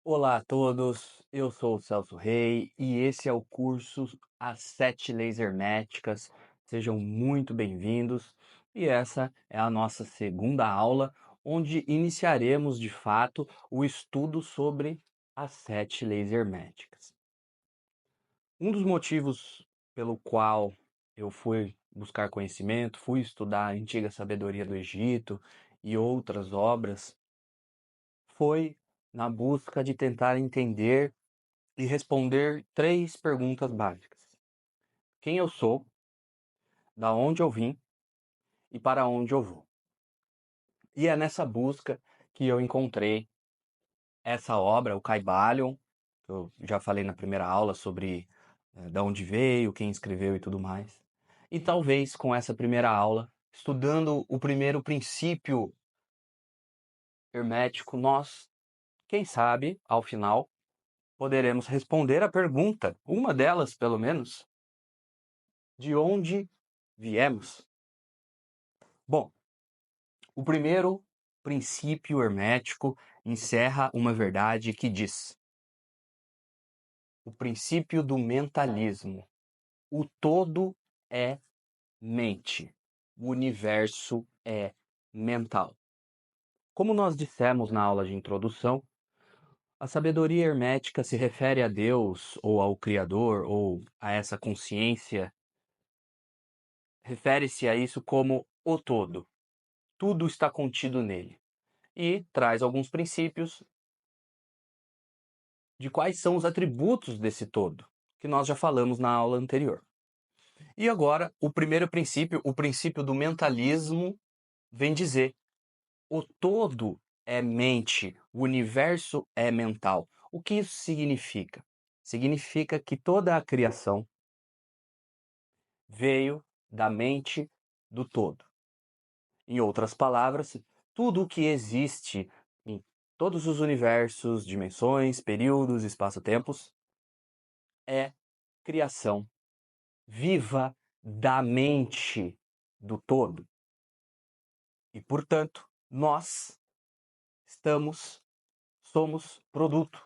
Olá a todos, eu sou o Celso Rei e esse é o curso As 7 Leis Herméticas. Sejam muito bem-vindos e essa é a nossa segunda aula, onde iniciaremos de fato o estudo sobre as 7 Leis Herméticas. Um dos motivos pelo qual eu fui buscar conhecimento, fui estudar a antiga sabedoria do Egito e outras obras, foi na busca de tentar entender e responder 3 perguntas básicas: quem eu sou, da onde eu vim e para onde eu vou. E é nessa busca que eu encontrei essa obra, o Kybalion. Eu já falei na primeira aula sobre da onde veio, quem escreveu e tudo mais. E talvez com essa primeira aula, estudando o primeiro princípio hermético, nós, quem sabe, ao final, poderemos responder a pergunta, uma delas pelo menos: de onde viemos? Bom, o primeiro princípio hermético encerra uma verdade que diz: o princípio do mentalismo. O todo é mente. O universo é mental. Como nós dissemos na aula de introdução, a sabedoria hermética se refere a Deus, ou ao Criador, ou a essa consciência, refere-se a isso como o todo. Tudo está contido nele. E traz alguns princípios de quais são os atributos desse todo, que nós já falamos na aula anterior. E agora, o primeiro princípio, o princípio do mentalismo, vem dizer: o todo é mente, o universo é mental. O que isso significa? Significa que toda a criação veio da mente do todo. Em outras palavras, tudo o que existe em todos os universos, dimensões, períodos, espaço-tempos é criação viva da mente do todo. E, portanto, nós somos produto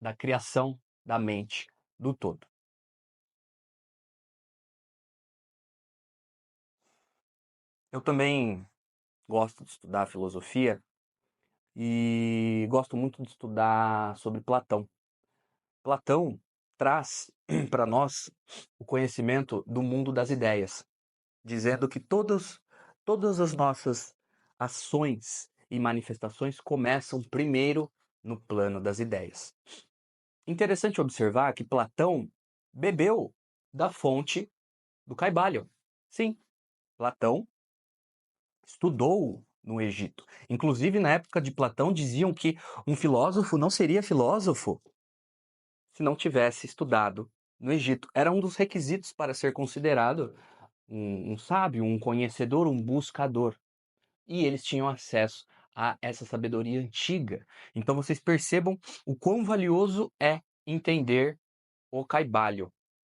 da criação da mente do todo. Eu também gosto de estudar filosofia e gosto muito de estudar sobre Platão. Platão traz para nós o conhecimento do mundo das ideias, dizendo que todas as nossas ações e manifestações começam primeiro no plano das ideias. Interessante observar que Platão bebeu da fonte do Kybalion. Sim, Platão estudou no Egito. Inclusive, na época de Platão, diziam que um filósofo não seria filósofo se não tivesse estudado no Egito. Era um dos requisitos para ser considerado um sábio, um conhecedor, um buscador. E eles tinham acesso a essa sabedoria antiga. Então vocês percebam o quão valioso é entender o Kybalion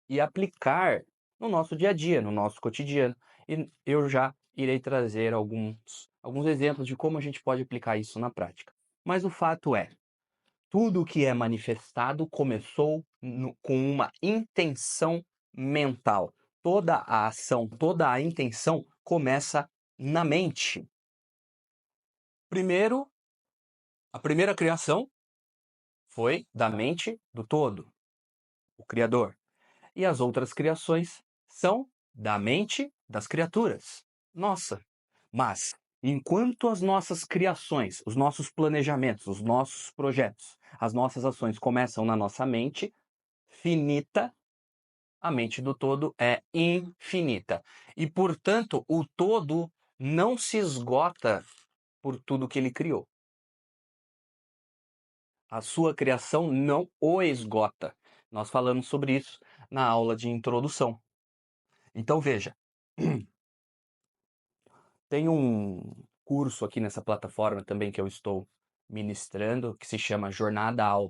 e aplicar no nosso dia a dia, no nosso cotidiano. E eu já irei trazer alguns exemplos de como a gente pode aplicar isso na prática. Mas o fato é, tudo o que é manifestado começou com uma intenção mental. Toda a ação, toda a intenção começa na mente. Primeiro, a primeira criação foi da mente do todo, o Criador. E as outras criações são da mente das criaturas. Nossa! Mas, enquanto as nossas criações, os nossos planejamentos, os nossos projetos, as nossas ações começam na nossa mente finita, a mente do todo é infinita. E, portanto, o todo não se esgota por tudo que ele criou. A sua criação não o esgota. Nós falamos sobre isso na aula de introdução. Então veja, tem um curso aqui nessa plataforma também que eu estou ministrando, que se chama Jornada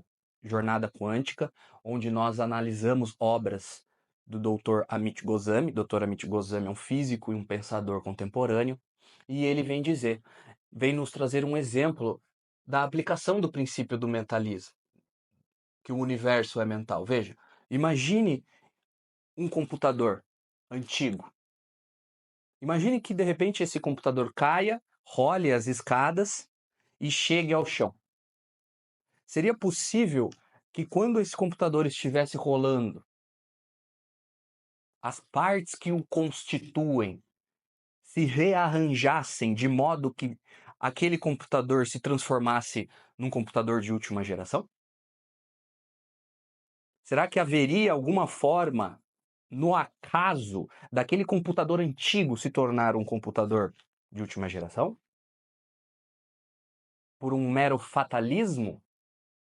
Quântica, onde nós analisamos obras do Dr. Amit Goswami. Dr. Amit Goswami é um físico e um pensador contemporâneo, e ele vem nos trazer um exemplo da aplicação do princípio do mentalismo. que o universo é mental. Veja, imagine um computador antigo. Imagine que de repente esse computador caia, role as escadas e chegue ao chão. Seria possível que quando esse computador estivesse rolando, as partes que o constituem se rearranjassem de modo que aquele computador se transformasse num computador de última geração? Será que haveria alguma forma, no acaso, daquele computador antigo se tornar um computador de última geração? Por um mero fatalismo?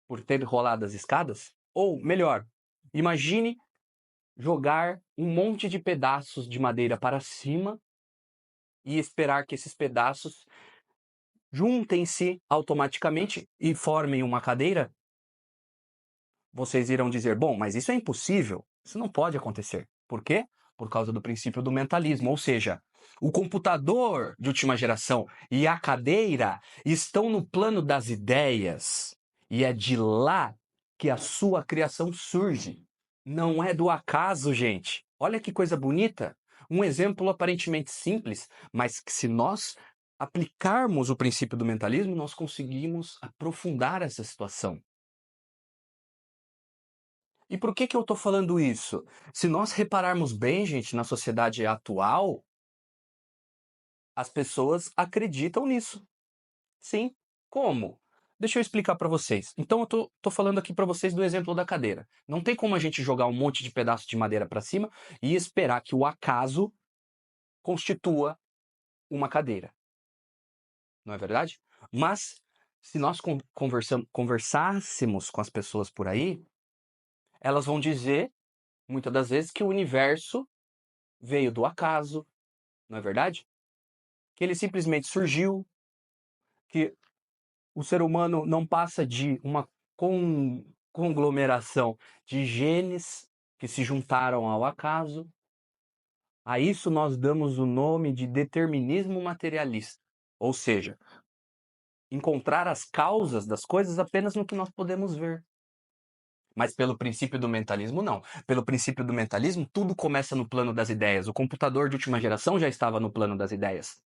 Por ter rolado as escadas? Ou, melhor, imagine jogar um monte de pedaços de madeira para cima e esperar que esses pedaços juntem-se automaticamente e formem uma cadeira. Vocês irão dizer, bom, mas isso é impossível, isso não pode acontecer. Por quê? Por causa do princípio do mentalismo, ou seja, o computador de última geração e a cadeira estão no plano das ideias, e é de lá que a sua criação surge. Não é do acaso, gente. Olha que coisa bonita. Um exemplo aparentemente simples, mas que se nós aplicarmos o princípio do mentalismo, nós conseguimos aprofundar essa situação. E por que eu estou falando isso? Se nós repararmos bem, gente, na sociedade atual, as pessoas acreditam nisso. Sim. Como? Deixa eu explicar para vocês. Então eu tô falando aqui para vocês do exemplo da cadeira. Não tem como a gente jogar um monte de pedaço de madeira para cima e esperar que o acaso constitua uma cadeira. Não é verdade? Mas se nós conversássemos com as pessoas por aí, elas vão dizer, muitas das vezes, que o universo veio do acaso, não é verdade? Que ele simplesmente surgiu, que o ser humano não passa de uma conglomeração de genes que se juntaram ao acaso. A isso nós damos o nome de determinismo materialista, ou seja, encontrar as causas das coisas apenas no que nós podemos ver. Mas pelo princípio do mentalismo, não. Pelo princípio do mentalismo, tudo começa no plano das ideias. O computador de última geração já estava no plano das ideias.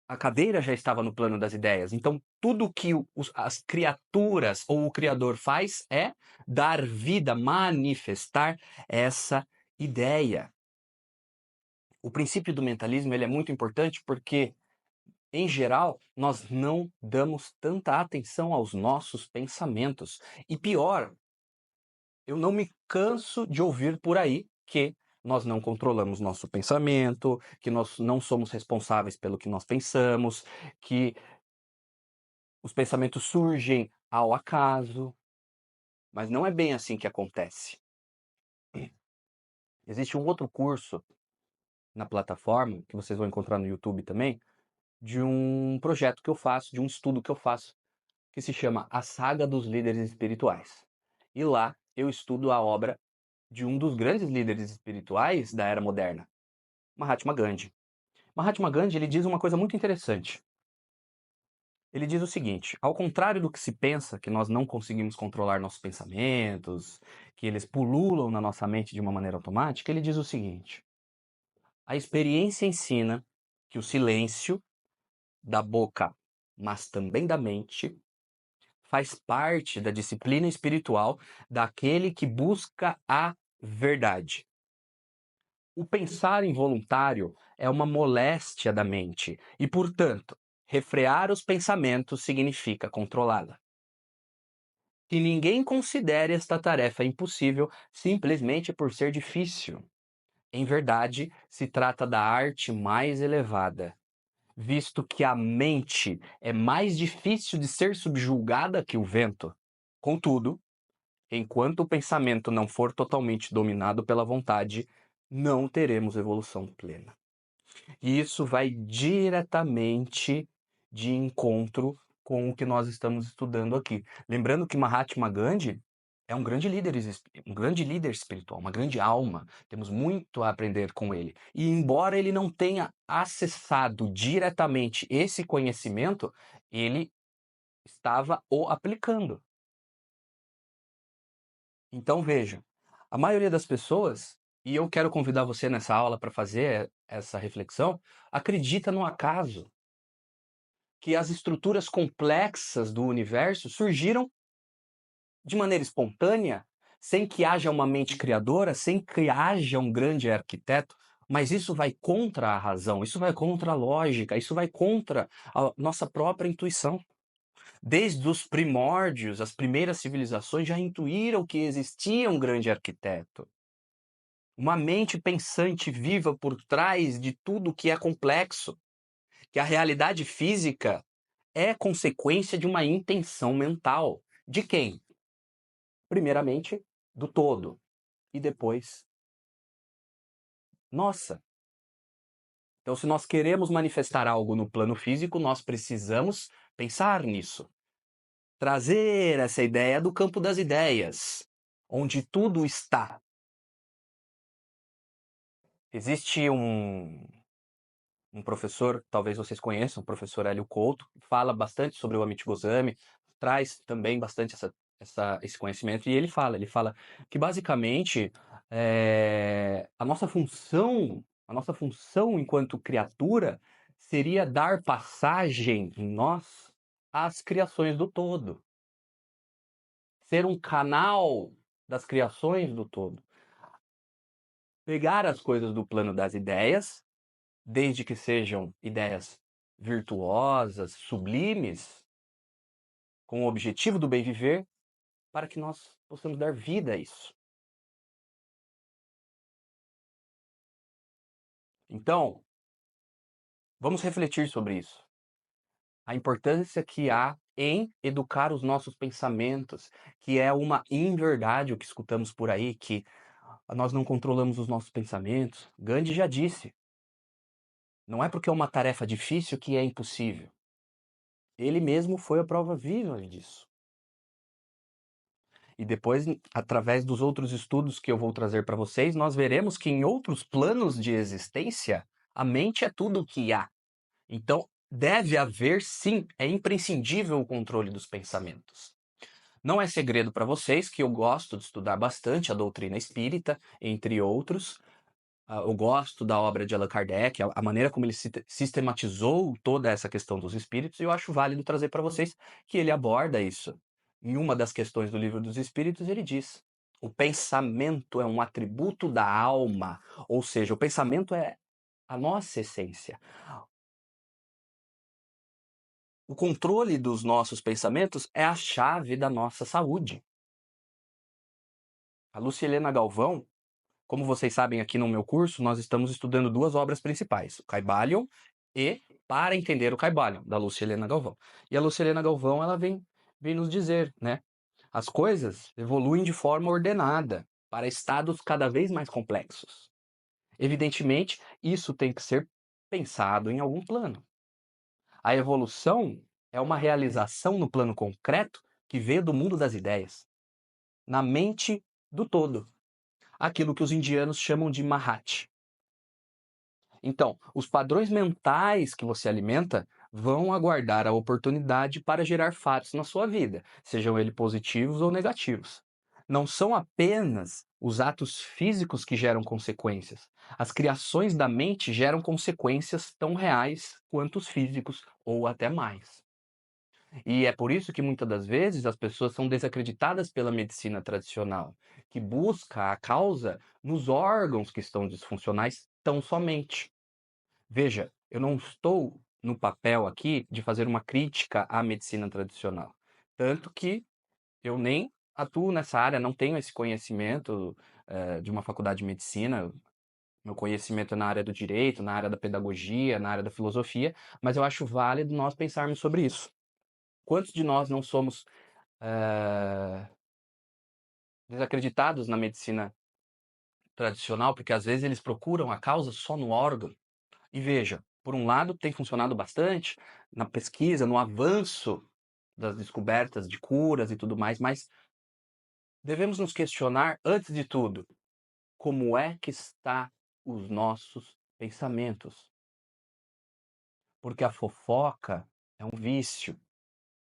A cadeira já estava no plano das ideias. Então, tudo que as criaturas ou o Criador faz é dar vida, manifestar essa ideia. O princípio do mentalismo ele é muito importante porque, em geral, nós não damos tanta atenção aos nossos pensamentos. E pior, eu não me canso de ouvir por aí que nós não controlamos nosso pensamento, que nós não somos responsáveis pelo que nós pensamos, que os pensamentos surgem ao acaso, mas não é bem assim que acontece. Existe um outro curso na plataforma, que vocês vão encontrar no YouTube também, de um projeto que eu faço, de um estudo que eu faço, que se chama A Saga dos Líderes Espirituais. E lá eu estudo a obra de um dos grandes líderes espirituais da era moderna, Mahatma Gandhi. Mahatma Gandhi ele diz uma coisa muito interessante. Ele diz o seguinte: ao contrário do que se pensa, que nós não conseguimos controlar nossos pensamentos, que eles pululam na nossa mente de uma maneira automática, ele diz o seguinte: a experiência ensina que o silêncio da boca, mas também da mente, faz parte da disciplina espiritual daquele que busca a verdade. O pensar involuntário é uma moléstia da mente e, portanto, refrear os pensamentos significa controlá-la. Que ninguém considere esta tarefa impossível simplesmente por ser difícil. Em verdade, se trata da arte mais elevada, visto que a mente é mais difícil de ser subjugada que o vento. Contudo, enquanto o pensamento não for totalmente dominado pela vontade, não teremos evolução plena. E isso vai diretamente de encontro com o que nós estamos estudando aqui. Lembrando que Mahatma Gandhi é um grande líder espiritual, uma grande alma. Temos muito a aprender com ele. E embora ele não tenha acessado diretamente esse conhecimento, ele estava o aplicando. Então veja, a maioria das pessoas, e eu quero convidar você nessa aula para fazer essa reflexão, acredita no acaso, que as estruturas complexas do universo surgiram de maneira espontânea, sem que haja uma mente criadora, sem que haja um grande arquiteto, mas isso vai contra a razão, isso vai contra a lógica, isso vai contra a nossa própria intuição. Desde os primórdios, as primeiras civilizações já intuíram que existia um grande arquiteto, uma mente pensante viva por trás de tudo que é complexo, que a realidade física é consequência de uma intenção mental. De quem? Primeiramente, do todo, e depois nossa. Então, se nós queremos manifestar algo no plano físico, nós precisamos pensar nisso. Trazer essa ideia do campo das ideias, onde tudo está. Existe um professor, talvez vocês conheçam, o professor Hélio Couto, que fala bastante sobre o Amit Goswami, traz também bastante esse conhecimento, e ele fala que basicamente a nossa função enquanto criatura seria dar passagem em nós às criações do todo, ser um canal das criações do todo, pegar as coisas do plano das ideias, desde que sejam ideias virtuosas, sublimes, com o objetivo do bem viver, para que nós possamos dar vida a isso. Então, vamos refletir sobre isso. A importância que há em educar os nossos pensamentos, que é uma inverdade o que escutamos por aí, que nós não controlamos os nossos pensamentos. Gandhi já disse, não é porque é uma tarefa difícil que é impossível. Ele mesmo foi a prova viva disso. E depois, através dos outros estudos que eu vou trazer para vocês, nós veremos que em outros planos de existência, a mente é tudo o que há. Então, deve haver, sim, é imprescindível o controle dos pensamentos. Não é segredo para vocês que eu gosto de estudar bastante a doutrina espírita, entre outros. Eu gosto da obra de Allan Kardec, a maneira como ele sistematizou toda essa questão dos espíritos, e eu acho válido trazer para vocês que ele aborda isso. Em uma das questões do Livro dos Espíritos, ele diz: o pensamento é um atributo da alma, ou seja, o pensamento é a nossa essência. O controle dos nossos pensamentos é a chave da nossa saúde. A Lucilena Galvão, como vocês sabem, aqui no meu curso, nós estamos estudando duas obras principais, o Kybalion e Para Entender o Kybalion, da Lucilena Galvão. E a Lucilena Galvão, ela vem nos dizer, né? As coisas evoluem de forma ordenada para estados cada vez mais complexos. Evidentemente, isso tem que ser pensado em algum plano. A evolução é uma realização no plano concreto que veio do mundo das ideias, na mente do todo. Aquilo que os indianos chamam de Mahat. Então, os padrões mentais que você alimenta vão aguardar a oportunidade para gerar fatos na sua vida, sejam eles positivos ou negativos. Não são apenas os atos físicos que geram consequências. As criações da mente geram consequências tão reais quanto os físicos, ou até mais. E é por isso que muitas das vezes as pessoas são desacreditadas pela medicina tradicional, que busca a causa nos órgãos que estão disfuncionais tão somente. Veja, eu não estou no papel aqui de fazer uma crítica à medicina tradicional. Tanto que eu nem atuo nessa área, não tenho esse conhecimento de uma faculdade de medicina. Meu conhecimento é na área do direito, na área da pedagogia, na área da filosofia, mas eu acho válido nós pensarmos sobre isso. Quantos de nós não somos desacreditados na medicina tradicional, porque às vezes eles procuram a causa só no órgão? E veja, por um lado tem funcionado bastante na pesquisa, no avanço das descobertas de curas e tudo mais, mas devemos nos questionar, antes de tudo, como é que está os nossos pensamentos? Porque a fofoca é um vício,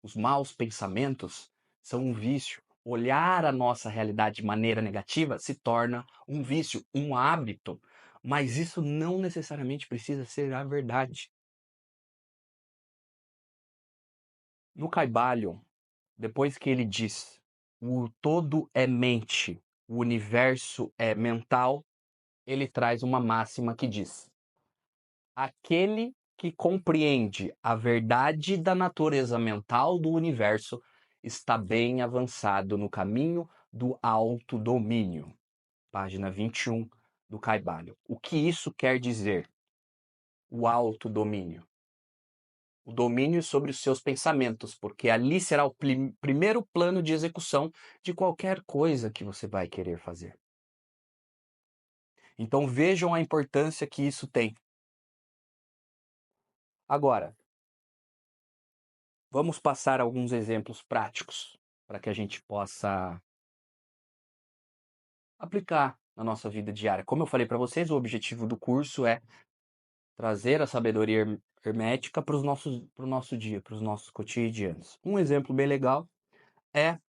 os maus pensamentos são um vício. olhar a nossa realidade de maneira negativa se torna um vício, um hábito. Mas isso não necessariamente precisa ser a verdade. No Caibalion, depois que ele diz o todo é mente, o universo é mental, ele traz uma máxima que diz: aquele que compreende a verdade da natureza mental do universo está bem avançado no caminho do autodomínio. Página 21 do Caibalion. O que isso quer dizer? O autodomínio. O domínio sobre os seus pensamentos, porque ali será o primeiro plano de execução de qualquer coisa que você vai querer fazer. Então vejam a importância que isso tem. Agora, vamos passar alguns exemplos práticos para que a gente possa aplicar na nossa vida diária. Como eu falei para vocês, o objetivo do curso é trazer a sabedoria hermética para o nosso dia, para os nossos cotidianos. Um exemplo bem legal é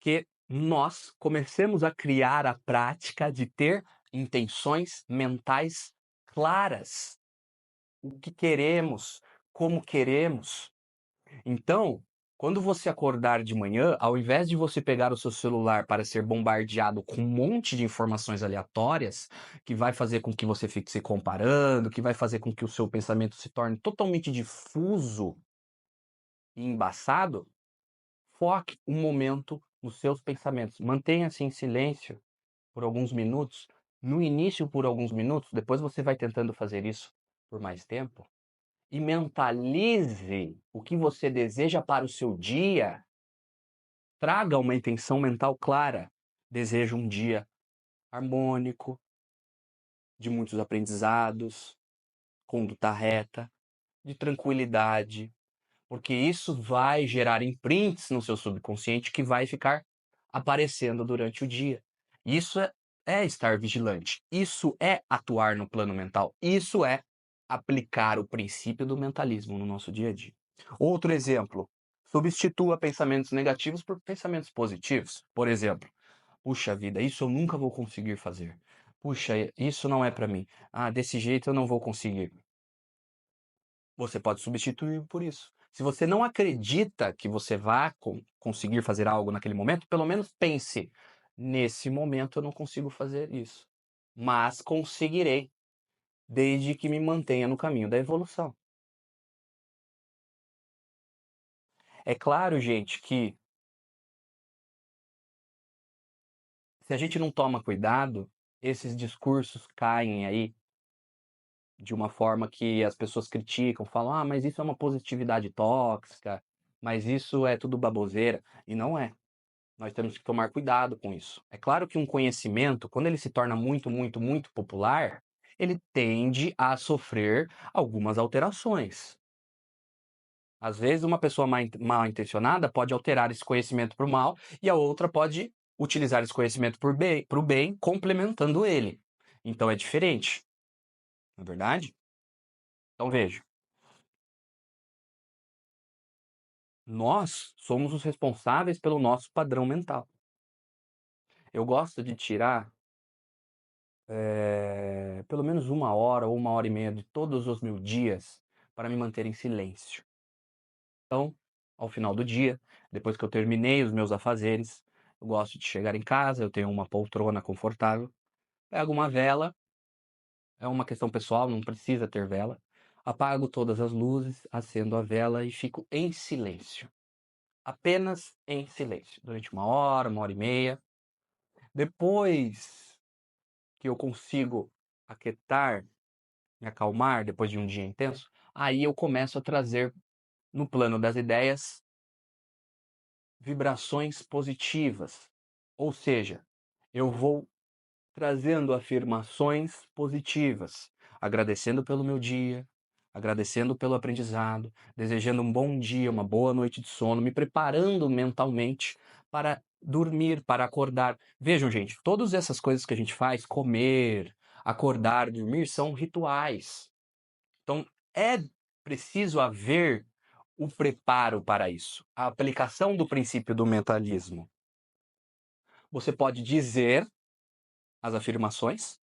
que nós comecemos a criar a prática de ter intenções mentais claras. O que queremos, como queremos. Então, quando você acordar de manhã, ao invés de você pegar o seu celular para ser bombardeado com um monte de informações aleatórias, que vai fazer com que você fique se comparando, que vai fazer com que o seu pensamento se torne totalmente difuso e embaçado, foque um momento nos seus pensamentos. Mantenha-se em silêncio por alguns minutos. No início, por alguns minutos, depois você vai tentando fazer isso por mais tempo. E mentalize o que você deseja para o seu dia. Traga uma intenção mental clara. Desejo um dia harmônico, de muitos aprendizados, conduta reta, de tranquilidade, porque isso vai gerar imprints no seu subconsciente que vai ficar aparecendo durante o dia. Isso é estar vigilante. Isso é atuar no plano mental. Isso é aplicar o princípio do mentalismo no nosso dia a dia. Outro exemplo: substitua pensamentos negativos por pensamentos positivos. Por exemplo, puxa vida, isso eu nunca vou conseguir fazer. Puxa, isso não é para mim. Ah, desse jeito eu não vou conseguir. Você pode substituir por isso. Se você não acredita que você vá conseguir fazer algo naquele momento, pelo menos pense: nesse momento eu não consigo fazer isso, mas conseguirei, desde que me mantenha no caminho da evolução. É claro, gente, que se a gente não toma cuidado, esses discursos caem aí de uma forma que as pessoas criticam, falam: ah, mas isso é uma positividade tóxica, mas isso é tudo baboseira. E não é. Nós temos que tomar cuidado com isso. É claro que um conhecimento, quando ele se torna muito, muito, muito popular, ele tende a sofrer algumas alterações. Às vezes, uma pessoa mal intencionada pode alterar esse conhecimento para o mal e a outra pode utilizar esse conhecimento para o bem, complementando ele. Então é diferente, não é verdade? Então veja, nós somos os responsáveis pelo nosso padrão mental. Eu gosto de tirar pelo menos 1 hora ou 1 hora e meia de todos os meus dias para me manter em silêncio. Então, ao final do dia, depois que eu terminei os meus afazeres, eu gosto de chegar em casa, eu tenho uma poltrona confortável, pego uma vela, é uma questão pessoal, não precisa ter vela, apago todas as luzes, acendo a vela e fico em silêncio. Apenas em silêncio, durante 1 hora, 1 hora e meia. Depois que eu consigo aquietar, me acalmar depois de um dia intenso, aí eu começo a trazer no plano das ideias vibrações positivas. Ou seja, eu vou trazendo afirmações positivas, agradecendo pelo meu dia, agradecendo pelo aprendizado, desejando um bom dia, uma boa noite de sono, me preparando mentalmente para dormir, para acordar. Vejam, gente, todas essas coisas que a gente faz, comer, acordar, dormir, são rituais. Então, é preciso haver o preparo para isso, a aplicação do princípio do mentalismo. Você pode dizer as afirmações,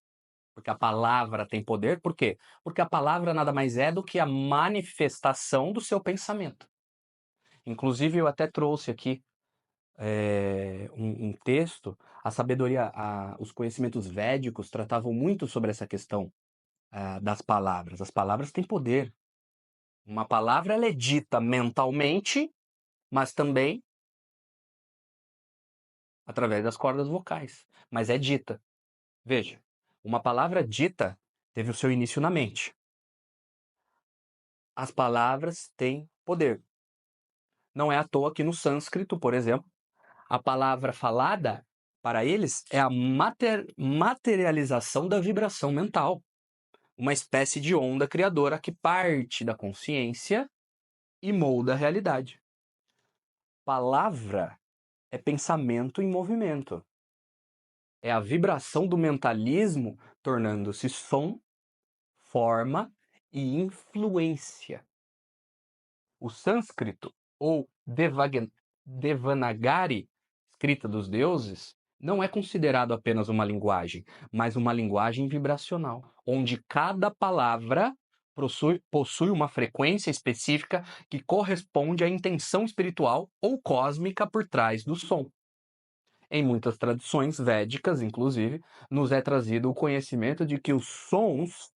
porque a palavra tem poder. Por quê? Porque a palavra nada mais é do que a manifestação do seu pensamento. Inclusive, eu até trouxe aqui um texto, a sabedoria, os conhecimentos védicos tratavam muito sobre essa questão das palavras. As palavras têm poder. Uma palavra ela é dita mentalmente, mas também através das cordas vocais. Mas é dita. Veja, uma palavra dita teve o seu início na mente. As palavras têm poder. Não é à toa que no sânscrito, por exemplo, a palavra falada, para eles, é a materialização da vibração mental. Uma espécie de onda criadora que parte da consciência e molda a realidade. Palavra é pensamento em movimento. É a vibração do mentalismo tornando-se som, forma e influência. O sânscrito, ou Devanagari, escrita dos deuses, não é considerado apenas uma linguagem, mas uma linguagem vibracional, onde cada palavra possui uma frequência específica que corresponde à intenção espiritual ou cósmica por trás do som. Em muitas tradições védicas, inclusive, nos é trazido o conhecimento de que os sons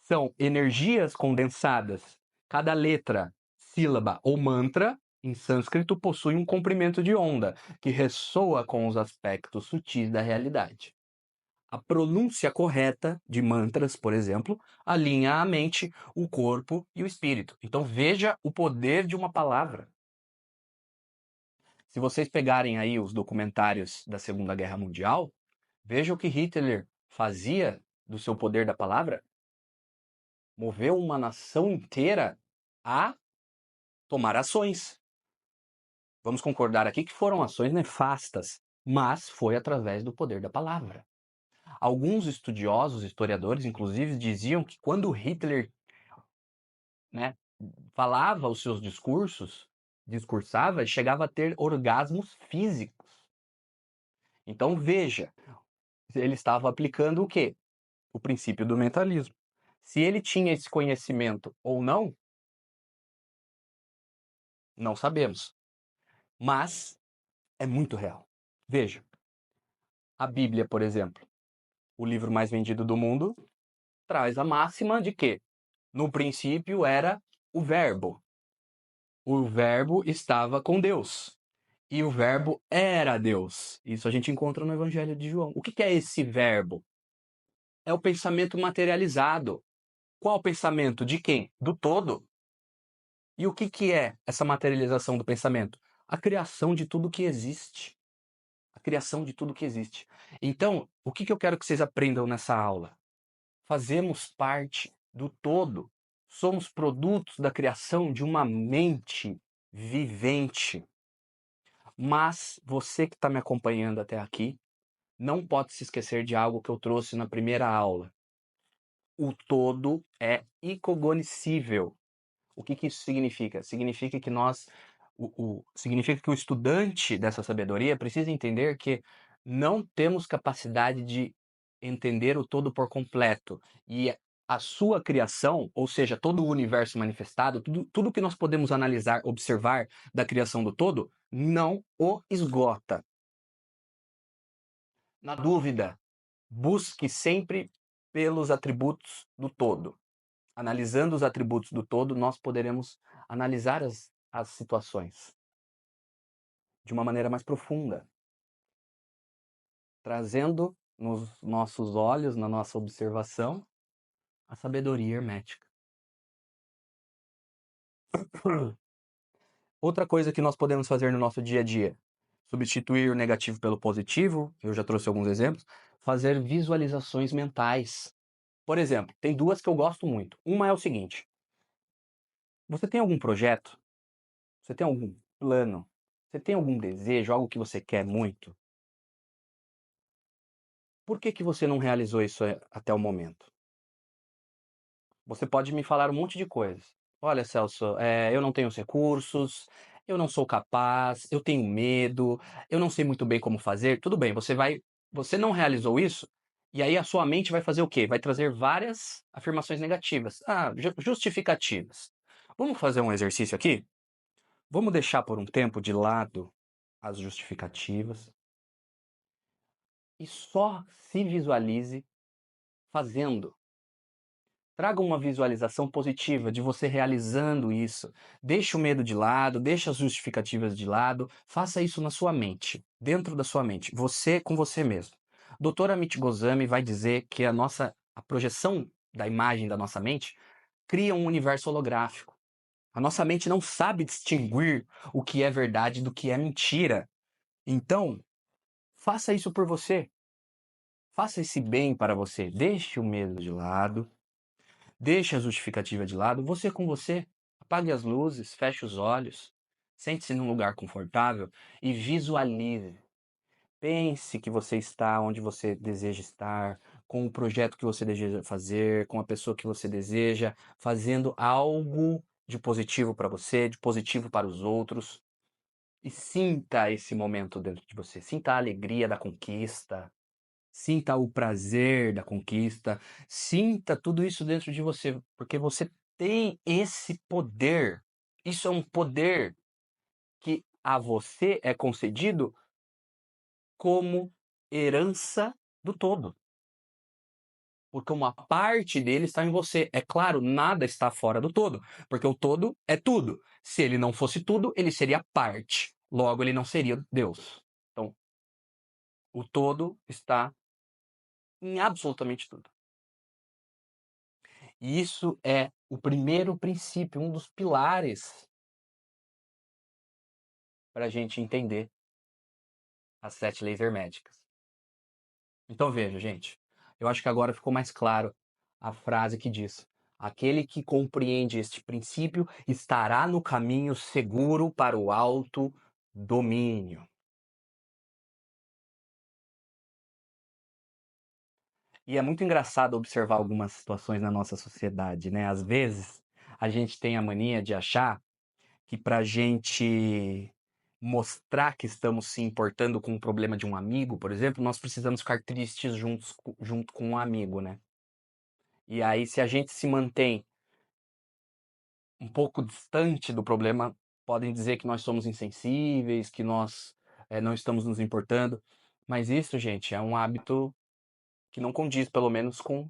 são energias condensadas. Cada letra, sílaba ou mantra, em sânscrito, possui um comprimento de onda, que ressoa com os aspectos sutis da realidade. A pronúncia correta de mantras, por exemplo, alinha a mente, o corpo e o espírito. Então veja o poder de uma palavra. Se vocês pegarem aí os documentários da Segunda Guerra Mundial, veja o que Hitler fazia do seu poder da palavra. Moveu uma nação inteira a tomar ações. Vamos concordar aqui que foram ações nefastas, mas foi através do poder da palavra. Alguns estudiosos, historiadores, inclusive, diziam que quando Hitler, né, falava os seus discursava, chegava a ter orgasmos físicos. Então veja, ele estava aplicando o quê? O princípio do mentalismo. Se ele tinha esse conhecimento ou não, não sabemos. Mas é muito real. Veja, a Bíblia, por exemplo, o livro mais vendido do mundo, traz a máxima de que no princípio era o Verbo. O Verbo estava com Deus. E o Verbo era Deus. Isso a gente encontra no Evangelho de João. O que é esse Verbo? É o pensamento materializado. Qual o pensamento? De quem? Do todo. E o que é essa materialização do pensamento? A criação de tudo que existe. A criação de tudo que existe. Então, o que eu quero que vocês aprendam nessa aula? Fazemos parte do todo. Somos produtos da criação de uma mente vivente. Mas você que está me acompanhando até aqui, não pode se esquecer de algo que eu trouxe na primeira aula. O todo é incognoscível. O que isso significa? Significa que significa que o estudante dessa sabedoria precisa entender que não temos capacidade de entender o todo por completo. E a sua criação, ou seja, todo o universo manifestado, tudo que nós podemos analisar, observar da criação do todo, não o esgota. Na dúvida, busque sempre pelos atributos do todo. Analisando os atributos do todo, nós poderemos analisar as situações de uma maneira mais profunda, trazendo nos nossos olhos, na nossa observação, a sabedoria hermética. Outra coisa que nós podemos fazer no nosso dia a dia, substituir o negativo pelo positivo, eu já trouxe alguns exemplos, fazer visualizações mentais. Por exemplo, tem duas que eu gosto muito. Uma é o seguinte: você tem algum projeto? Você tem algum plano? Você tem algum desejo, algo que você quer muito? Por que você não realizou isso até o momento? Você pode me falar um monte de coisas. Olha, Celso, eu não tenho os recursos, eu não sou capaz, eu tenho medo, eu não sei muito bem como fazer. Tudo bem, você não realizou isso, e aí a sua mente vai fazer o quê? Vai trazer várias afirmações negativas. Ah, justificativas. Vamos fazer um exercício aqui? Vamos deixar por um tempo de lado as justificativas e só se visualize fazendo. Traga uma visualização positiva de você realizando isso. Deixe o medo de lado, deixe as justificativas de lado, faça isso na sua mente, dentro da sua mente, você com você mesmo. Doutor Amit Goswami vai dizer que a projeção da imagem da nossa mente cria um universo holográfico. A nossa mente não sabe distinguir o que é verdade do que é mentira. Então, faça isso por você. Faça esse bem para você. Deixe o medo de lado. Deixe a justificativa de lado, você com você. Apague as luzes, feche os olhos, sente-se num lugar confortável e visualize. Pense que você está onde você deseja estar, com o projeto que você deseja fazer, com a pessoa que você deseja, fazendo algo de positivo para você, de positivo para os outros. E sinta esse momento dentro de você. Sinta a alegria da conquista. Sinta o prazer da conquista, sinta tudo isso dentro de você, porque você tem esse poder. Isso é um poder que a você é concedido como herança do todo, porque uma parte dele está em você. É claro, nada está fora do todo, porque o todo é tudo. Se ele não fosse tudo, ele seria parte. Logo, ele não seria Deus. Então, o todo está em absolutamente tudo. E isso é o primeiro princípio, um dos pilares para a gente entender as 7 leis herméticas. Então veja, gente, eu acho que agora ficou mais claro a frase que diz: aquele que compreende este princípio estará no caminho seguro para o autodomínio. E é muito engraçado observar algumas situações na nossa sociedade, né? Às vezes a gente tem a mania de achar que para a gente mostrar que estamos se importando com o problema de um amigo, por exemplo, nós precisamos ficar tristes junto com um amigo, né? E aí, se a gente se mantém um pouco distante do problema, podem dizer que nós somos insensíveis, que nós não estamos nos importando. Mas isso, gente, é um hábito que não condiz, pelo menos, com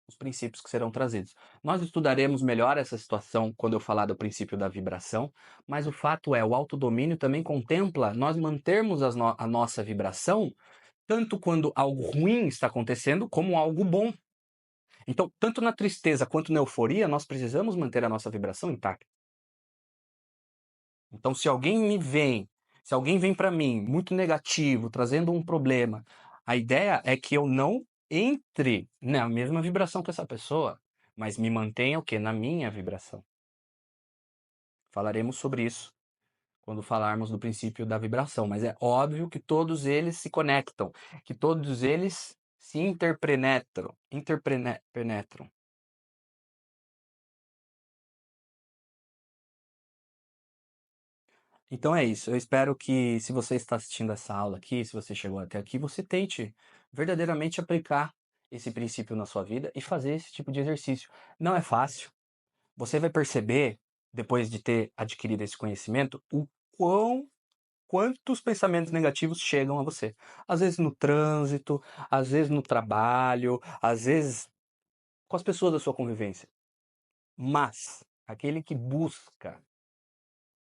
os princípios que serão trazidos. Nós estudaremos melhor essa situação quando eu falar do princípio da vibração, mas o fato é, o autodomínio também contempla nós mantermos a nossa vibração tanto quando algo ruim está acontecendo, como algo bom. Então, tanto na tristeza quanto na euforia, nós precisamos manter a nossa vibração intacta. Então, se alguém vem para mim muito negativo, trazendo um problema, a ideia é que eu não entre na mesma vibração que essa pessoa, mas me mantenha o quê? Na minha vibração. Falaremos sobre isso quando falarmos do princípio da vibração, mas é óbvio que todos eles se conectam, que todos eles se interpenetram. Então é isso. Eu espero que, se você está assistindo essa aula aqui, se você chegou até aqui, você tente verdadeiramente aplicar esse princípio na sua vida e fazer esse tipo de exercício. Não é fácil. Você vai perceber, depois de ter adquirido esse conhecimento, quantos pensamentos negativos chegam a você. Às vezes no trânsito, às vezes no trabalho, às vezes com as pessoas da sua convivência. Mas aquele que busca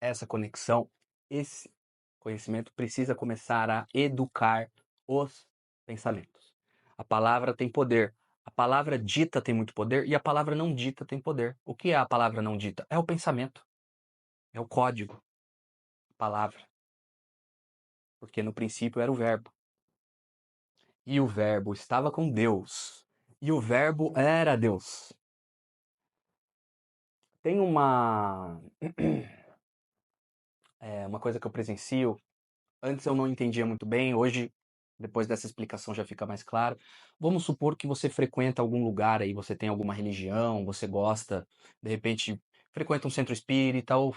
essa conexão, esse conhecimento precisa começar a educar os pensamentos. A palavra tem poder. A palavra dita tem muito poder e a palavra não dita tem poder. O que é a palavra não dita? É o pensamento. É o código. A palavra. Porque no princípio era o verbo. E o verbo estava com Deus. E o verbo era Deus. Tem uma coisa que eu presencio. Antes eu não entendia muito bem, hoje, depois dessa explicação já fica mais claro. Vamos supor que você frequenta algum lugar aí, você tem alguma religião, você gosta, de repente, frequenta um centro espírita ou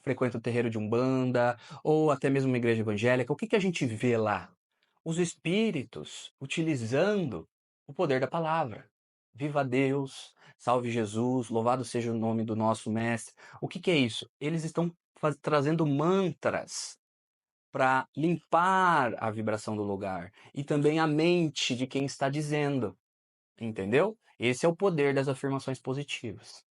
frequenta o terreiro de Umbanda, ou até mesmo uma igreja evangélica, o que que a gente vê lá? Os espíritos utilizando o poder da palavra. Viva Deus, salve Jesus, louvado seja o nome do nosso mestre. O que que é isso? Eles estão trazendo mantras para limpar a vibração do lugar e também a mente de quem está dizendo, entendeu? Esse é o poder das afirmações positivas.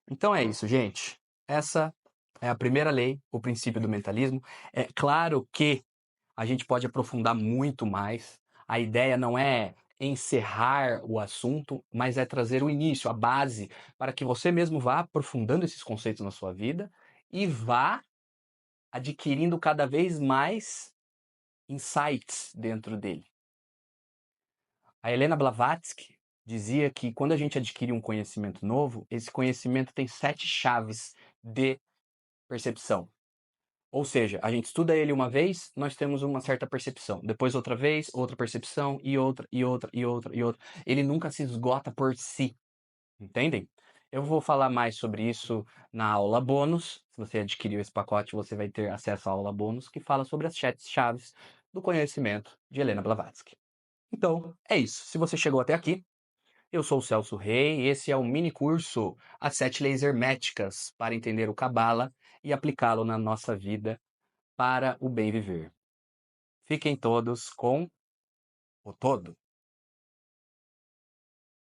Então é isso, gente. Essa é a primeira lei, o princípio do mentalismo. É claro que a gente pode aprofundar muito mais. A ideia não é encerrar o assunto, mas é trazer o início, a base, para que você mesmo vá aprofundando esses conceitos na sua vida e vá adquirindo cada vez mais insights dentro dele. A Helena Blavatsky dizia que quando a gente adquire um conhecimento novo, esse conhecimento tem 7 chaves de percepção. Ou seja, a gente estuda ele uma vez, nós temos uma certa percepção. Depois outra vez, outra percepção e outra e outra e outra e outra. Ele nunca se esgota por si, entendem? Eu vou falar mais sobre isso na aula bônus. Se você adquiriu esse pacote, você vai ter acesso à aula bônus que fala sobre as 7 chaves do conhecimento de Helena Blavatsky. Então, é isso. Se você chegou até aqui, eu sou o Celso Rei e esse é o mini curso As 7 Leis Herméticas para entender o Cabala e aplicá-lo na nossa vida para o bem viver. Fiquem todos com o todo.